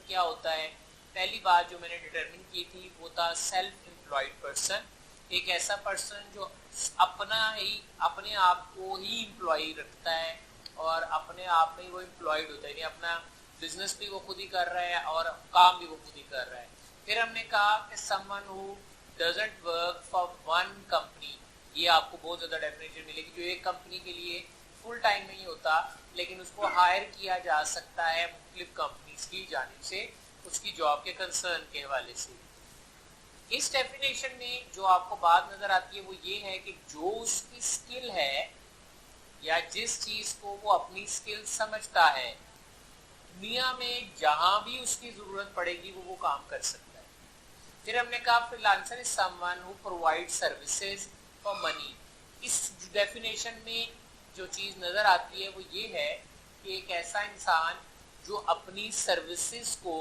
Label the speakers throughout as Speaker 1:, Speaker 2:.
Speaker 1: क्या होता है, पहली बात जो मैंने डिटरमिन की थी वो था सेल्फ एम्प्लॉयड पर्सन, एक ऐसा पर्सन जो अपने आप को ही एम्प्लॉय रखता है और अपने आप में ही वो एम्प्लॉयड होता है, यानी अपना बिजनेस भी वो खुद ही कर रहा है और काम भी वो खुद ही कर रहा है। फिर हमने कहा कि someone who doesn't work for one company, ये आपको बहुत ज़्यादा डेफिनेशन मिलेगी, जो एक कंपनी के लिए फुल टाइम नहीं होता लेकिन उसको हायर किया जा सकता है मुख्तलिफ कंपनीज की जानिब से उसकी जॉब के कंसर्न के हवाले से। इस डेफिनेशन में जो आपको बात नजर आती है वो ये है कि जो उसकी स्किल है या जिस चीज को वो अपनी स्किल समझता है, दुनिया में जहां भी उसकी जरूरत पड़ेगी वो काम कर सकता है। फिर हमने कहा freelancer is someone who provide services for money. इस डेफिनेशन में जो चीज नजर आती है वो ये है कि एक ऐसा इंसान जो अपनी सर्विसेज को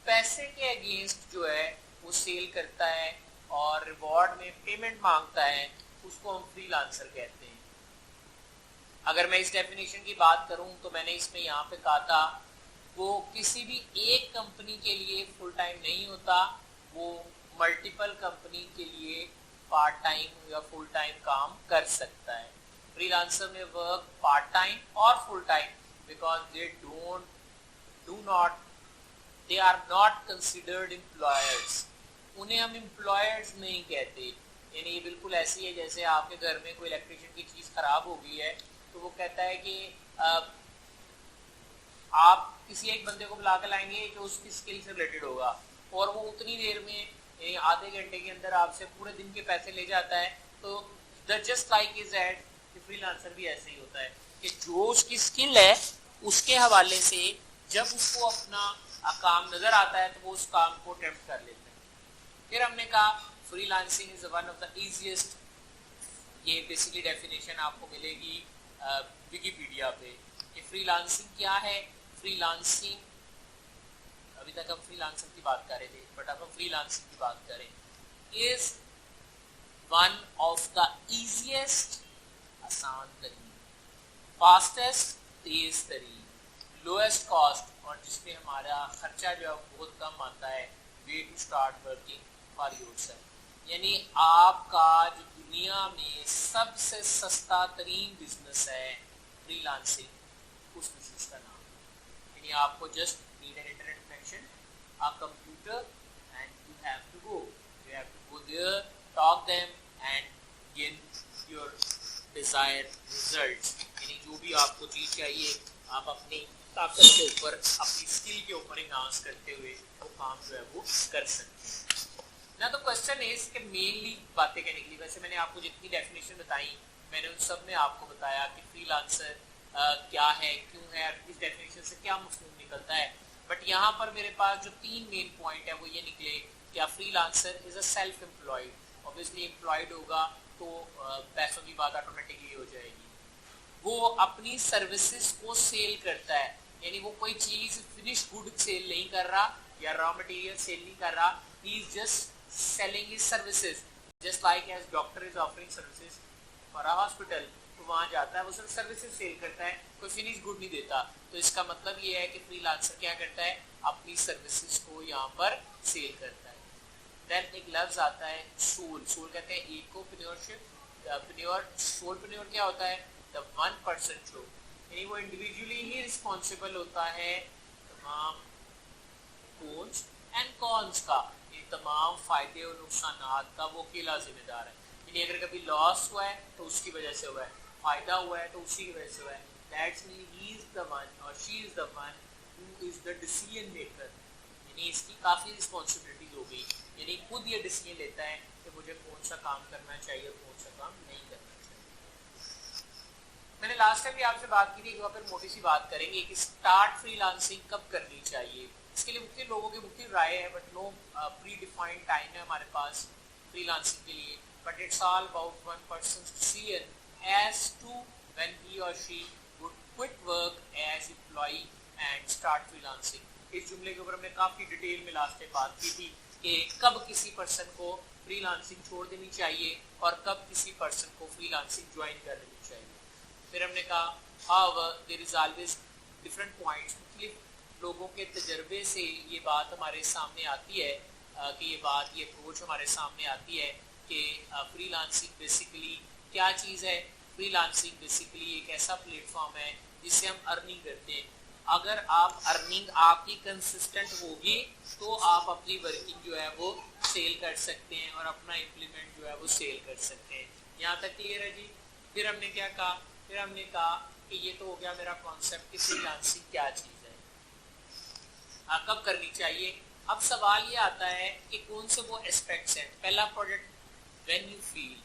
Speaker 1: पैसे के अगेंस्ट जो है वो सेल करता है और रिवॉर्ड में पेमेंट मांगता है, उसको हम फ्रीलांसर कहते हैं। अगर मैं इस डेफिनेशन की बात करूं तो मैंने इसमें यहाँ पे कहा था वो किसी भी एक कंपनी के लिए फुल टाइम नहीं होता, वो मल्टीपल कंपनी के लिए पार्ट टाइम या फुल टाइम काम कर सकता है। फ्रीलांसर में वर्क पार्ट टाइम और full time because they are not considered employers, उन्हें हम एम्प्लॉयर्स नहीं कहते। यानी ये बिल्कुल ऐसी है जैसे आपके घर में कोई इलेक्ट्रिशियन की चीज़ खराब हो गई है तो वो कहता है कि आप किसी एक बंदे को बुला कर लाएंगे जो उसकी स्किल से रिलेटेड होगा और वो उतनी देर में आधे घंटे के अंदर आपसे पूरे दिन के पैसे ले जाता है। तो just like is that freelancer भी ऐसे ही होता है कि जो उसकी स्किल है उसके हवाले से जब उसको अपना काम नजर आता है तो वो उस काम को अटेम्प्ट कर लेता है। फिर हमने कहा freelancing is one of the easiest, ये बेसिकली डेफिनेशन आपको मिलेगी विकिपीडिया पे कि फ्रीलांसिंग क्या है। फ्रीलांसिंग, अभी तक हम फ्रीलांसिंग की बात कर रहे थे बट अब हम फ्रीलांसिंग की बात करें, is one of the easiest, आसान तरीन, फास्टेस्ट तेज तरीन, लोएस्ट कॉस्ट और जिसमें हमारा खर्चा जो है बहुत कम आता है, way to start working for yourself. यानी आपका जो दुनिया में सबसे सस्ता तरीन बिजनेस है फ्रीलांसिंग, उस बिजनेस का नाम है। यानी आपको just need an internet connection, a computer, and you have to go there, talk them and get your desired results। यानी जो भी आपको चीज चाहिए आप अपनी ताकत के ऊपर, अपनी स्किल के ऊपर इन्हांस करते हुए वो काम जो है वो कर सकते हैं ना। तो क्वेश्चन है इसके मेनली बातें कहने के लिए, वैसे मैंने आपको जितनी डेफिनेशन बताई मैंने उन सब में आपको बताया कि फ्रीलांसर क्या है, क्यों है, इस डेफिनेशन से क्या मफहूम निकलता है। बट यहाँ पर मेरे पास जो तीन मेन पॉइंट है वो ये निकले कि freelancer is a self employed, obviously employed होगा तो पैसों की बात ऑटोमेटिकली हो जाएगी। वो अपनी सर्विसेज को सेल करता है, यानी वो कोई चीज फिनिश गुड सेल नहीं कर रहा या रॉ मटेरियल सेल नहीं कर रहा, he is just selling his services, just like as doctor is offering services for a hospital, तो वहां जाता है वो सिर्फ सर्विसेज सेल करता है, कोई फिनिश गुड नहीं देता। तो इसका मतलब ये है कि फ्रीलांसर क्या करता है, अपनी सर्विसेज को यहाँ पर सेल करता है। देन एक लफ्ज आता है सोल, सोल कहते हैं इकोप्रेन्योरशिप। सोलप्रेन्योर क्या होता है, द वन पर्सन जो, यानी वो इंडिविजुअली ही रिस्पॉन्सिबल होता है तमाम प्रोस एंड कॉन्स का, ये तमाम फायदे और नुकसानात का वो अकेला जिम्मेदार है। यानी अगर कभी लॉस हुआ है तो उसकी वजह से हुआ है, फायदा हुआ है तो उसी की वजह से हुआ है। That's mean he is the one और she is the one who is the decision maker, यानी इसकी काफ़ी रिस्पॉन्सिबिलिटीज हो गई, यानी खुद ये डिसीजन लेता है कि मुझे कौन सा काम करना चाहिए और कौन सा काम नहीं करना चाहिए। मैंने लास्ट टाइम भी आपसे बात की थी, एक बार मोटी सी बात करेंगे कि स्टार्ट फ्रीलांसिंग कब करनी चाहिए। इसके लिए मुख्य लोगों की मुख्य राय है but no predefined time है हमारे पास फ्रीलांसिंग के लिए, but it's all about one person's decision as to when he और she would quit work as employee and start freelancing. इस जुमले के ऊपर हमने काफ़ी डिटेल में लास्ट टाइम बात की थी कि कब किसी पर्सन को फ्रीलांसिंग छोड़ देनी चाहिए और कब किसी पर्सन को फ्रीलांसिंग ज्वाइन कर लेनी चाहिए। फिर हमने कहा however there is always different points, मुख्तलिफ लोगों के तजर्बे से ये बात हमारे सामने आती है कि ये अप्रोच हमारे सामने आती है कि फ्रीलांसिंग बेसिकली क्या चीज़ है। फ्रीलांसिंग बेसिकली एक ऐसा प्लेटफॉर्म है जिससे हम अर्निंग करते हैं। अगर आप अर्निंग आपकी कंसिस्टेंट होगी तो आप अपनी वर्किंग जो है वो सेल कर सकते हैं और अपना इम्प्लीमेंट जो है वो सेल कर सकते हैं। यहाँ तक क्लियर है जी। फिर हमने क्या कहा, फिर हमने कहा कि ये तो हो गया मेरा कॉन्सेप्ट कि फ्रीलांसिंग क्या चीज़ है, कब करनी चाहिए। अब सवाल ये आता है कि कौन से वो एस्पेक्ट्स हैं। पहला प्रोडक्ट व्हेन यू फील,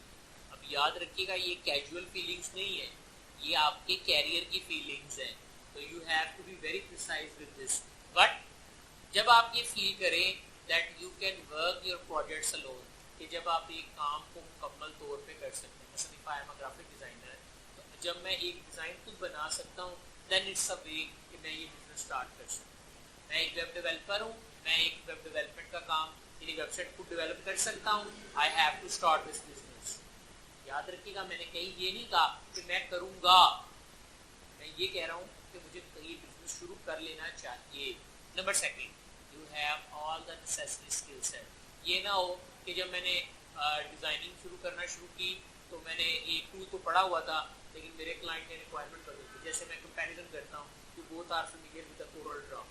Speaker 1: अब याद रखिएगा ये कैजुअल फीलिंग्स नहीं है, ये आपके कैरियर की फीलिंग्स हैं, तो you have to be very precise with this. But जब आप ये फील करें that you can work your projects alone, कि जब आप एक काम को मुकम्मल तौर पे कर सकते हैं, जैसे if I am a graphic designer, तो जब मैं एक डिज़ाइन खुद बना सकता हूँ, देन इट्स अ वे कि मैं ये बिजनेस स्टार्ट कर सकता हूँ। मैं एक वेब डेवलपर हूँ, मैं एक वेब डेवलपमेंट का काम, मेरी वेबसाइट खुद डेवलप कर सकता हूँ। I have to start this business. याद रखिएगा मैंने कहीं ये नहीं कहा कि मैं करूँगा, मैं ये कह रहा हूँ कि मुझे ये बिजनेस शुरू कर लेना चाहिए। Number second, you have all the necessary skill set. ये ना हो कि जब मैंने डिज़ाइनिंग शुरू करना शुरू की तो मैंने एक टूल तो पढ़ा हुआ था, लेकिन मेरे क्लाइंट ने रिक्वायरमेंट बदल दी। जैसे मैं कंपैरिजन करता हूँ कि both are familiar with the Corel Draw.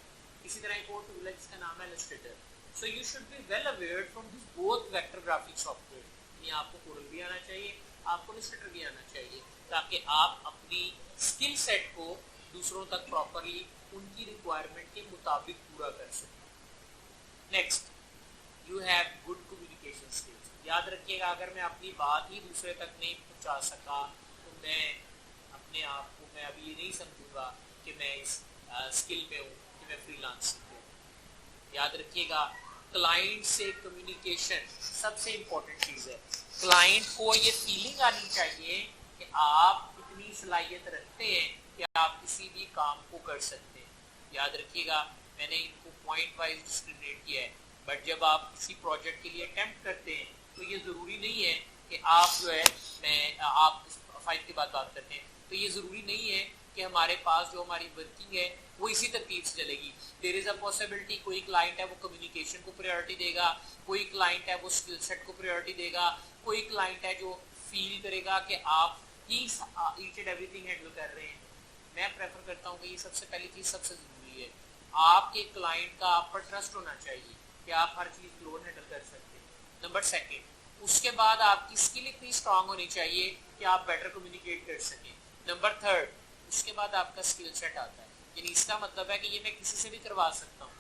Speaker 1: इसी तरह एक और टूल है जिसका नाम है Illustrator. So you should be well aware from this both vector graphic software. यानी आपको कोरल भी आना चाहिए, आपको इलस्ट्रेटर भी आना चाहिए, ताकि आप अपनी स्किल सेट को दूसरों तक प्रॉपरली उनकी रिक्वायरमेंट के मुताबिक पूरा कर सकें। Next, you have good communication skills. याद रखिएगा अगर मैं अपनी बात ही दूसरे तक नहीं पहुंचा सका तो मैं अपने आप को, मैं अभी ये नहीं समझूंगा कि मैं इस स्किल में हूँ, कि मैं फ्रीलांसिंग पे हूँ। याद रखिएगा क्लाइंट से कम्युनिकेशन सबसे इम्पोर्टेंट चीज़ है। क्लाइंट को ये फीलिंग आनी चाहिए कि आप इतनी सलाहियत रखते हैं कि आप किसी भी काम को कर सकते हैं। याद रखिएगा मैंने इनको पॉइंट वाइज डिस्क्रिमिनेट किया है, बट जब आप किसी प्रोजेक्ट के लिए अटेम्प्ट करते हैं तो ये ज़रूरी नहीं है कि आप जो है, मैं आप 5 के बाद बात करते हैं, तो ये ज़रूरी नहीं है कि हमारे पास जो हमारी वर्किंग है वो इसी तरतीब से चलेगी। देयर इज़ अ पॉसिबिलिटी कोई क्लाइंट है वो कम्युनिकेशन को प्रायोरिटी देगा, कोई क्लाइंट है वो स्किल सेट को प्रायोरिटी देगा, कोई क्लाइंट है जो फील करेगा कि आप ईच एंड एवरीथिंग हैंडल कर रहे हैं। मैं प्रेफर करता हूँ कि ये सबसे पहली चीज़ सबसे ज़रूरी है, आपके क्लाइंट का आप पर ट्रस्ट होना चाहिए कि आप हर चीज़ लोड हैंडल कर सकते हैं। नंबर सेकेंड, उसके बाद आपकी स्किल इतनी स्ट्रांग होनी चाहिए कि आप बेटर कम्युनिकेट कर सकें। नंबर थर्ड, उसके बाद आपका स्किल सेट आता है, यानी इसका मतलब है कि ये मैं किसी से भी करवा सकता हूँ,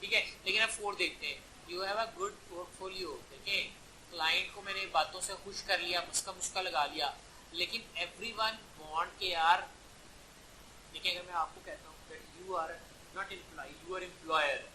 Speaker 1: ठीक है। लेकिन अब फोर्थ देखते हैं, you have a good portfolio. देखिए क्लाइंट को मैंने बातों से खुश कर लिया, मुस्का मुस्का लगा लिया, लेकिन एवरीवन वांट के यार, देखिए अगर मैं आपको कहता हूँ that you are not employ, you are employer,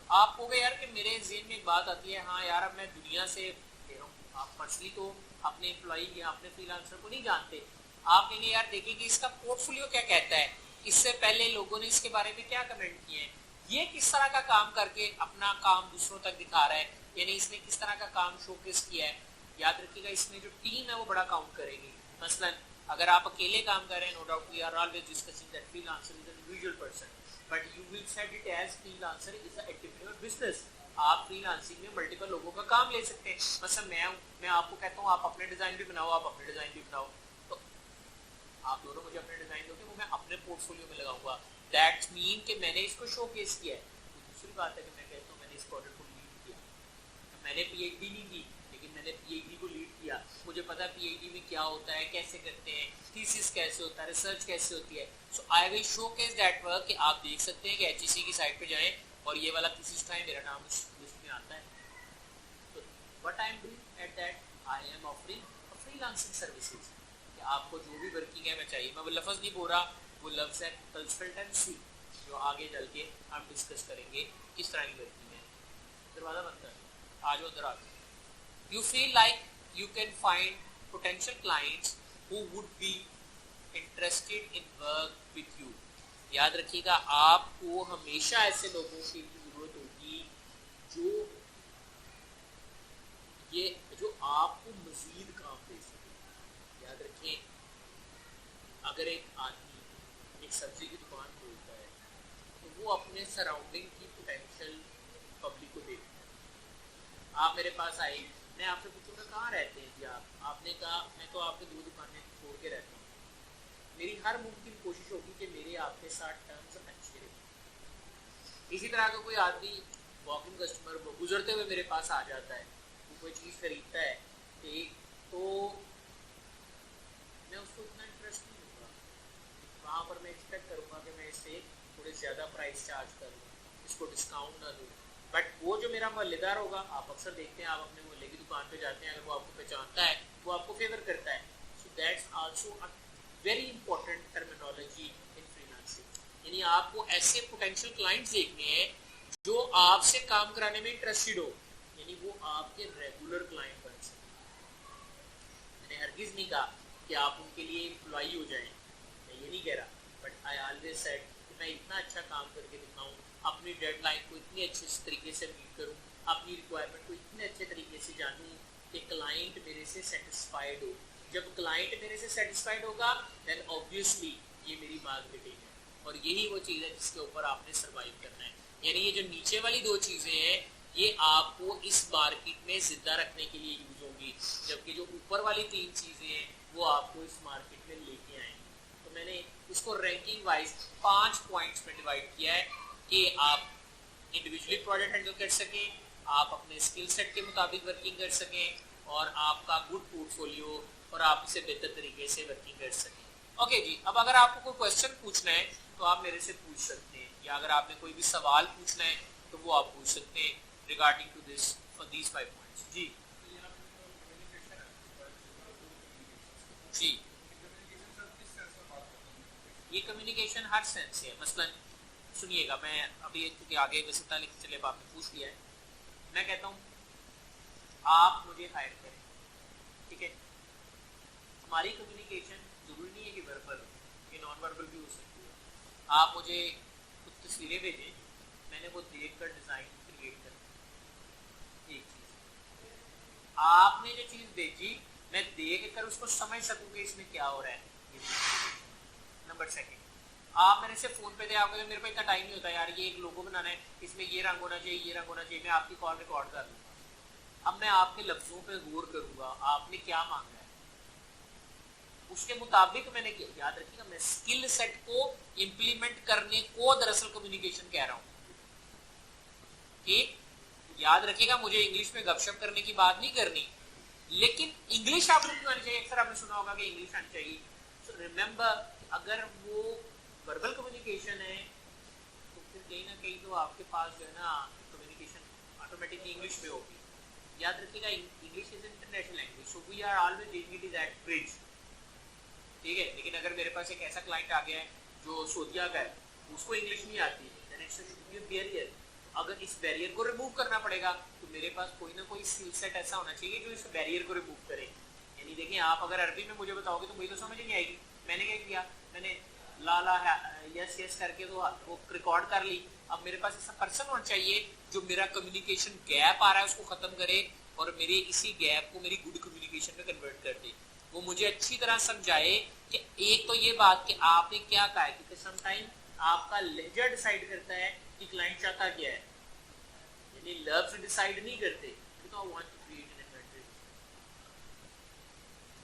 Speaker 1: आप हो गए यार कि मेरे ज़हन में एक बात आती है, हाँ यार अब मैं दुनिया से कह रहा हूँ, आप पर्सनली तो अपने एम्प्लॉई या अपने फ्रीलांसर को नहीं जानते, आप कहेंगे यार देखेंगे इसका पोर्टफोलियो क्या कहता है, इससे पहले लोगों ने इसके बारे में क्या कमेंट किए हैं, ये किस तरह का काम करके अपना काम दूसरों तक दिखा रहा है, यानी इसने किस तरह का काम शोकेस किया है। याद रखिएगा इसमें जो टीम है वो बड़ा काउंट करेगी। मसलन अगर आप अकेले काम कर रहे हैं, no doubt we are always discussing that freelancer is an individual person, but you will set it as freelancer is a entrepreneur business. आप फ्रीलांसिंग में मल्टीपल लोगों का काम ले सकते हैं। मतलब मैं आपको कहता हूँ आप अपने डिजाइन भी बनाओ, आप अपने डिजाइन भी बनाओ, तो आप दोनों मुझे अपने डिजाइन दोगे वो मैं अपने पोर्टफोलियो में लगाऊंगा, दैट्स मीन कि मैंने इसको शोकेस किया है। तो दूसरी बात है कि मैं कहता हूँ मैंने इस प्रोडक्ट को लीड किया, मैंने पीएचडी नहीं की लेकिन मैंने पीएचडी को लीड किया, मुझे पता है पीएचडी में क्या होता है, कैसे करते हैं, थीसिस कैसे होता है, रिसर्च कैसे होती है। So I will showcase that work कि आप देख सकते हैं कि एचईसी की साइट पे जाएं और ये वाला थीसिस था, मेरा नाम इस लिस्ट में आता है। तो what I am doing at that, I am offering freelancing services, कि आपको जो भी वर्किंग है मैं चाहिए, मैं वो लफ्ज़ नहीं बोल रहा, वो लफ्ज़ है कंसल्टेंसी, जो आगे चल के हम डिस्कस करेंगे किस तरह की वर्किंग है। दरवाज़ा बंद कर, आ जाओ उधर आ जाओ। You feel like you can find potential clients who would be interested in work with you. याद रखिएगा आपको हमेशा ऐसे लोगों की जरूरत होगी जो आपको मजीद काम दे सके। याद रखिए अगर एक आदमी एक सब्जी की दुकान खोलता है तो वो अपने सराउंडिंग की पोटेंशियल पब्लिक को देखता है। आप मेरे पास आए, मैं आपसे पूछूंगा कहाँ रहते हैं जी आप, आपने कहा मैं तो आपके 2 दुकानें छोड़ के रहता हूँ। मेरी हर मुमकिन कोशिश होगी कि मेरे आपके साथ टर्म्स अच्छे रहे। इसी तरह का कोई आदमी वॉकिंग कस्टमर गुजरते हुए मेरे पास आ जाता है, वो कोई चीज़ खरीदता है तो मैं उसको इतना इंटरेस्ट नहीं दूंगा, वहाँ पर मैं एक्सपेक्ट करूँगा कि मैं इससे थोड़े ज़्यादा प्राइस चार्ज करूँ, इसको डिस्काउंट ना दूँ। बट वो जो मेरा मोहल्लेदार होगा, आप अक्सर देखते हैं, आप अपने मोहल्ले की दुकान पे जाते हैं, अगर वो आपको पहचानता है वो आपको फेवर करता है। So that's also a very important terminology in freelancing. यानी आपको ऐसे पोटेंशियल क्लाइंट्स देखने हैं जो आपसे काम कराने में इंटरेस्टेड हो, यानी वो आपके रेगुलर क्लाइंट बन सकते। मैंने हरगिज नहीं कहा कि आप उनके लिए एम्प्लॉई हो जाएं, मैं ये नहीं कह रहा, बट आई ऑलवेज सेड कि मैं इतना अच्छा काम करके दिखाऊं, अपनी डेडलाइन को इतने अच्छे तरीके से मीट करूं, अपनी रिक्वायरमेंट को इतने अच्छे तरीके से जानूं कि क्लाइंट मेरे से सेटिस्फाइड हो। जब क्लाइंट मेरे से सेटिस्फाइड होगा देन ऑब्वियसली ये मेरी मार्केटिंग है, और यही वो चीज़ है जिसके ऊपर आपने सर्वाइव करना है। यानी ये जो नीचे वाली 2 चीज़ें हैं ये आपको इस मार्केट में जिंदा रखने के लिए यूज होंगी, जबकि जो ऊपर वाली 3 चीज़ें हैं वो आपको इस मार्केट में लेके आएंगे। तो मैंने इसको रैंकिंग वाइज 5 पॉइंट्स में डिवाइड किया है कि आप इंडिविजुअली प्रोजेक्ट हैंडल कर सकें, आप अपने स्किल सेट के मुताबिक वर्किंग कर सकें, और आपका गुड पोर्टफोलियो और आप इसे बेहतर तरीके से वर्किंग कर सकें। ओके जी, अब अगर आपको कोई क्वेश्चन पूछना है तो आप मेरे से पूछ सकते हैं, या अगर आपने कोई भी सवाल पूछना है तो वो आप पूछ सकते हैं regarding to this for these 5 points. जी जी, ये कम्युनिकेशन हर सेंस है। मसलन सुनिएगा, मैं अभी क्योंकि आगे वैसे था लेकिन चलिए आपने पूछ लिया है, मैं कहता हूँ आप मुझे हायर करें, ठीक है। हमारी कम्युनिकेशन जरूरी नहीं है कि वर्बल हो, ये नॉन वर्बल भी हो सकती है। आप मुझे कुछ तस्वीरें भेजें, मैंने वो देख कर डिज़ाइन क्रिएट कर एक चीज़, आपने जो चीज़ भेजी मैं देख कर उसको समझ सकूँ कि इसमें क्या हो रहा है। नंबर 2, आप मेरे से फोन पे थे, आप मेरे पास इतना टाइम नहीं होता यार, ये एक लोगो बनाना है, इसमें ये रंग होना चाहिए, ये रंग होना चाहिए, मैं आपकी कॉल रिकॉर्ड कर लूँगा। अब मैं आपके लफ्जों पे गौर करूँगा, आपने क्या मांगा है उसके मुताबिक मैंने किया। याद रखिएगा, मैं स्किल सेट को इम्प्लीमेंट करने को दरअसल कम्युनिकेशन कह रहा हूँ, ठीक। याद रखिएगा, मुझे इंग्लिश में गपशप करने की बात नहीं करनी, लेकिन इंग्लिश आपको क्यों आनी चाहिए। अक्सर आपने सुना होगा कि इंग्लिश आनी चाहिए। सो रिमेंबर, अगर वो वर्बल कम्युनिकेशन है तो फिर कहीं ना कहीं तो आपके पास जो है ना कम्युनिकेशन ऑटोमेटिकली इंग्लिश में होगी। याद रखिएगा, English is international language, so we are always dealing it is at bridge, ठीक है। लेकिन अगर मेरे पास एक ऐसा क्लाइंट आ गया है जो सऊदीया का है, उसको इंग्लिश नहीं आती, देन इट्स अ बैरियर। अगर इस बैरियर को रिमूव करना पड़ेगा तो मेरे पास कोई ना कोई स्किल सेट ऐसा होना चाहिए जो इस बैरियर को रिमूव करे। यानी देखिए, आप अगर अरबी में मुझे बताओगे तो मुझे तो समझ नहीं आएगी। मैंने क्या किया, मैंने ला ला यस यस करके तो वो रिकॉर्ड कर ली। अब मेरे पास ऐसा पर्सन होना चाहिए जो मेरा कम्युनिकेशन गैप आ रहा है उसको खत्म करे और मेरे इसी गैप को मेरी गुड कम्युनिकेशन में कन्वर्ट कर दे। वो मुझे अच्छी तरह समझाए कि एक तो ये बात कि आपने क्या कहा है, क्योंकि समटाइम आपका लहजा डिसाइड करता है कि क्लाइंट चाहता क्या है, यानी लफ्ज डिसाइड नहीं करते। तो I want to create an inventory,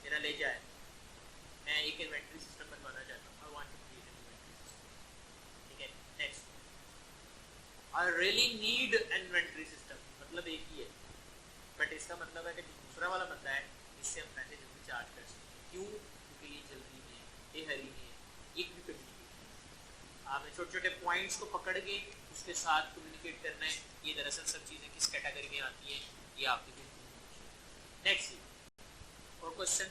Speaker 1: मेरा लहजा है, मैं एक इन्वेंटरी सिस्टम बनवाना चाहता हूँ। I want to create an inventory system, ठीक है। Next, I really need an inventory system, मतलब एक ही है, बट इसका मतलब है कि दूसरा वाला बंदा है इससे हम पैसे जल्दी चार्ज कर सकते हैं। क्यों? क्योंकि ये जल्दी में है, ये हरी में है। एक भी कम्युनिकेशन आपने छोटे छोटे पॉइंट्स को पकड़ के उसके साथ कम्युनिकेट करना है। ये दरअसल सब चीज़ें किस कैटेगरी में आती हैं, ये आपके। नेक्स्ट और क्वेश्चन